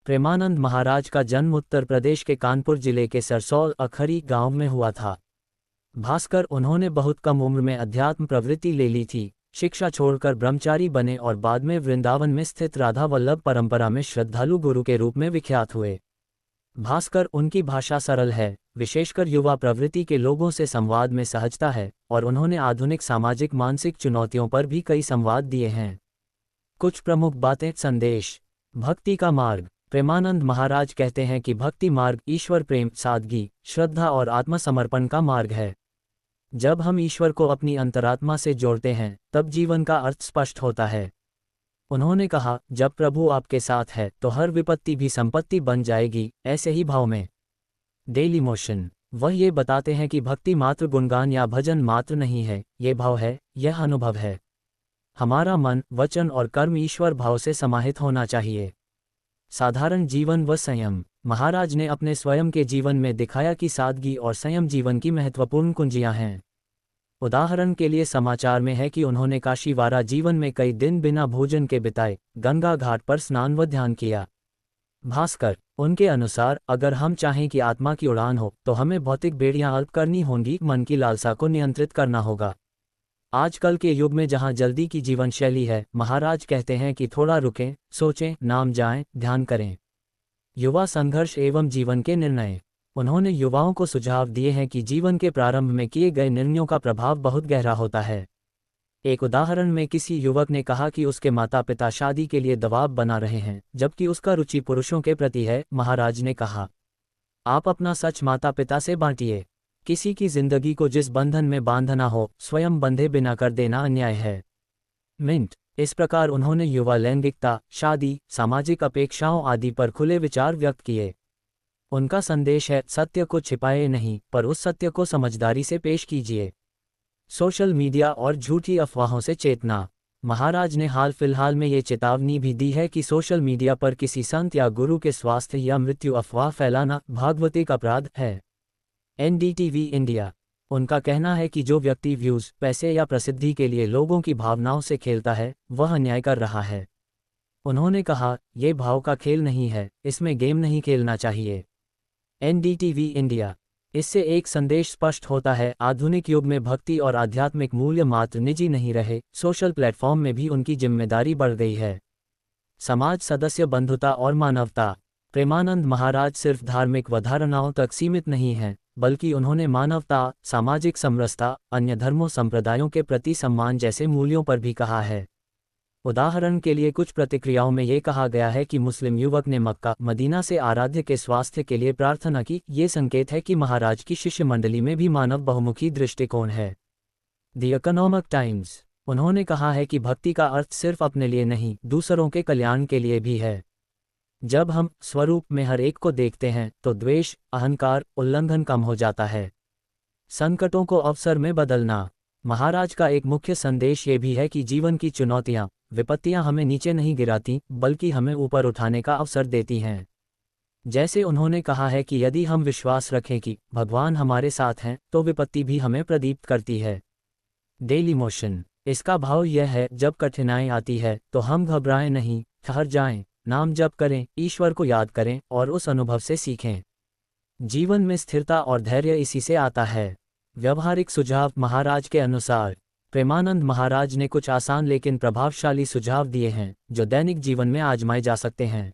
प्रेमानंद महाराज का जन्म उत्तर प्रदेश के कानपुर जिले के सरसौल अखरी गांव में हुआ था। भास्कर उन्होंने बहुत कम उम्र में अध्यात्म प्रवृत्ति ले ली थी। शिक्षा छोड़कर ब्रह्मचारी बने और बाद में वृंदावन में स्थित राधा वल्लभ परंपरा में श्रद्धालु गुरु के रूप में विख्यात हुए। भास्कर उनकी भाषा सरल है, विशेषकर युवा प्रवृत्ति के लोगों से संवाद में सहजता है, और उन्होंने आधुनिक सामाजिक मानसिक चुनौतियों पर भी कई संवाद दिए हैं। कुछ प्रमुख बातें। संदेश। भक्ति का मार्ग। प्रेमानंद महाराज कहते हैं कि भक्ति मार्ग ईश्वर प्रेम, सादगी, श्रद्धा और आत्मसमर्पण का मार्ग है। जब हम ईश्वर को अपनी अंतरात्मा से जोड़ते हैं तब जीवन का अर्थ स्पष्ट होता है। उन्होंने कहा, जब प्रभु आपके साथ है तो हर विपत्ति भी संपत्ति बन जाएगी। ऐसे ही भाव में डेली मोशन। वह ये बताते हैं कि भक्ति मात्र गुणगान या भजन मात्र नहीं है, ये भाव है, यह अनुभव है। हमारा मन, वचन और कर्म ईश्वर भाव से समाहित होना चाहिए। साधारण जीवन व संयम। महाराज ने अपने स्वयं के जीवन में दिखाया कि सादगी और संयम जीवन की महत्वपूर्ण कुंजियां हैं। उदाहरण के लिए समाचार में है कि उन्होंने काशीवारा जीवन में कई दिन बिना भोजन के बिताए, गंगा घाट पर स्नान व ध्यान किया। भास्कर। उनके अनुसार अगर हम चाहें कि आत्मा की उड़ान हो तो हमें भौतिक बेड़ियां अल्प करनी होंगी, मन की लालसा को नियंत्रित करना होगा। आजकल के युग में जहां जल्दी की जीवन शैली है, महाराज कहते हैं कि थोड़ा रुकें, सोचें, नाम जाएं, ध्यान करें। युवा संघर्ष एवं जीवन के निर्णय। उन्होंने युवाओं को सुझाव दिए हैं कि जीवन के प्रारंभ में किए गए निर्णयों का प्रभाव बहुत गहरा होता है। एक उदाहरण में किसी युवक ने कहा कि उसके माता पिता शादी के लिए दबाव बना रहे हैं, जबकि उसका रुचि पुरुषों के प्रति है। महाराज ने कहा, आप अपना सच माता पिता से बांटिए। किसी की जिंदगी को जिस बंधन में बांधना हो, स्वयं बंधे बिना कर देना अन्याय है। मिंट। इस प्रकार उन्होंने युवा लैंगिकता, शादी, सामाजिक अपेक्षाओं आदि पर खुले विचार व्यक्त किए। उनका संदेश है, सत्य को छिपाए नहीं, पर उस सत्य को समझदारी से पेश कीजिए। सोशल मीडिया और झूठी अफवाहों से चेतना। महाराज ने हाल फिलहाल में ये चेतावनी भी दी है कि सोशल मीडिया पर किसी संत या गुरु के स्वास्थ्य या मृत्यु अफवाह फैलाना भागवतिक अपराध है। NDTV India. उनका कहना है कि जो व्यक्ति व्यूज, पैसे या प्रसिद्धि के लिए लोगों की भावनाओं से खेलता है, वह अन्याय कर रहा है। उन्होंने कहा, यह भाव का खेल नहीं है, इसमें गेम नहीं खेलना चाहिए। NDTV India. इससे एक संदेश स्पष्ट होता है, आधुनिक युग में भक्ति और आध्यात्मिक मूल्य मात्र निजी नहीं रहे, सोशल प्लेटफॉर्म में भी उनकी जिम्मेदारी बढ़ गई है। समाज सदस्य बंधुता और मानवता। प्रेमानंद महाराज सिर्फ धार्मिक अवधारणाओं तक सीमित नहीं हैं, बल्कि उन्होंने मानवता, सामाजिक समरसता, अन्य धर्मों संप्रदायों के प्रति सम्मान जैसे मूल्यों पर भी कहा है। उदाहरण के लिए कुछ प्रतिक्रियाओं में ये कहा गया है कि मुस्लिम युवक ने मक्का, मदीना से आराध्य के स्वास्थ्य के लिए प्रार्थना की। ये संकेत है कि महाराज की शिष्य मंडली में भी मानव बहुमुखी दृष्टिकोण है। The economic times. उन्होंने कहा है कि भक्ति का अर्थ सिर्फ अपने लिए नहीं, दूसरों के कल्याण के लिए भी है। जब हम स्वरूप में हर एक को देखते हैं तो द्वेष, अहंकार, उल्लंघन कम हो जाता है। संकटों को अवसर में बदलना। महाराज का एक मुख्य संदेश ये भी है कि जीवन की चुनौतियां, विपत्तियां हमें नीचे नहीं गिराती, बल्कि हमें ऊपर उठाने का अवसर देती हैं। जैसे उन्होंने कहा है कि यदि हम विश्वास रखें कि भगवान हमारे साथ हैं, तो विपत्ति भी हमें प्रदीप्त करती है। Daily motion. इसका भाव यह है, जब कठिनाई आती है तो हम घबराएं नहीं, ठहर जाएं, नाम जप करें, ईश्वर को याद करें और उस अनुभव से सीखें। जीवन में स्थिरता और धैर्य इसी से आता है। व्यवहारिक सुझाव। महाराज के अनुसार प्रेमानंद महाराज ने कुछ आसान लेकिन प्रभावशाली सुझाव दिए हैं, जो दैनिक जीवन में आजमाए जा सकते हैं।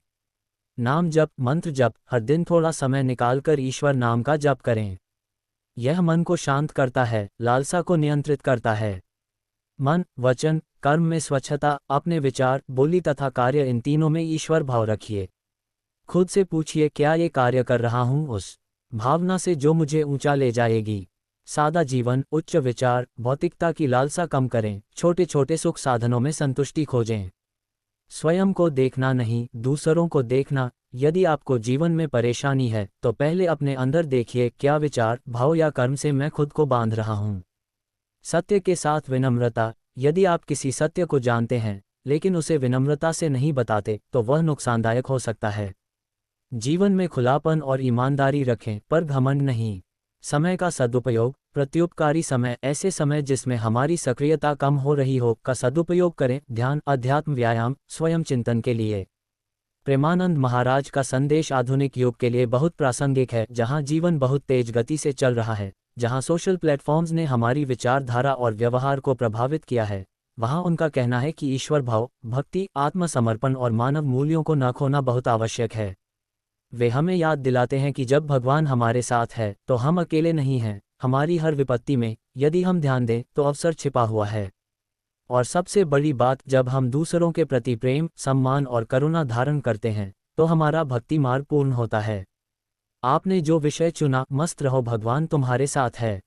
नाम जप, मंत्र जप। हर दिन थोड़ा समय निकालकर ईश्वर नाम का जप करें। यह मन को शांत करता है, लालसा को नियंत्रित करता है। मन, वचन, कर्म में स्वच्छता। अपने विचार, बोली तथा कार्य, इन तीनों में ईश्वर भाव रखिए। खुद से पूछिए, क्या ये कार्य कर रहा हूँ उस भावना से जो मुझे ऊंचा ले जाएगी। सादा जीवन, उच्च विचार। भौतिकता की लालसा कम करें, छोटे छोटे सुख साधनों में संतुष्टि खोजें। स्वयं को देखना नहीं, दूसरों को देखना। यदि आपको जीवन में परेशानी है तो पहले अपने अंदर देखिए, क्या विचार, भाव या कर्म से मैं खुद को बांध रहा हूँ। सत्य के साथ विनम्रता। यदि आप किसी सत्य को जानते हैं लेकिन उसे विनम्रता से नहीं बताते तो वह नुकसानदायक हो सकता है। जीवन में खुलापन और ईमानदारी रखें, पर घमंड नहीं। समय का सदुपयोग। प्रत्युपकारी समय, ऐसे समय जिसमें हमारी सक्रियता कम हो रही हो, का सदुपयोग करें। ध्यान, अध्यात्म, व्यायाम, स्वयं चिंतन के लिए। प्रेमानंद महाराज का संदेश आधुनिक युग के लिए बहुत प्रासंगिक है, जहां जीवन बहुत तेज गति से चल रहा है, जहां सोशल प्लेटफॉर्म्स ने हमारी विचारधारा और व्यवहार को प्रभावित किया है। वहां उनका कहना है कि ईश्वर भाव, भक्ति, आत्मसमर्पण और मानव मूल्यों को न खोना बहुत आवश्यक है। वे हमें याद दिलाते हैं कि जब भगवान हमारे साथ है तो हम अकेले नहीं हैं। हमारी हर विपत्ति में यदि हम ध्यान दें तो अवसर छिपा हुआ है। और सबसे बड़ी बात, जब हम दूसरों के प्रति प्रेम, सम्मान और करुणा धारण करते हैं तो हमारा भक्ति मार्ग पूर्ण होता है। आपने जो विषय चुना, मस्त रहो, भगवान तुम्हारे साथ है।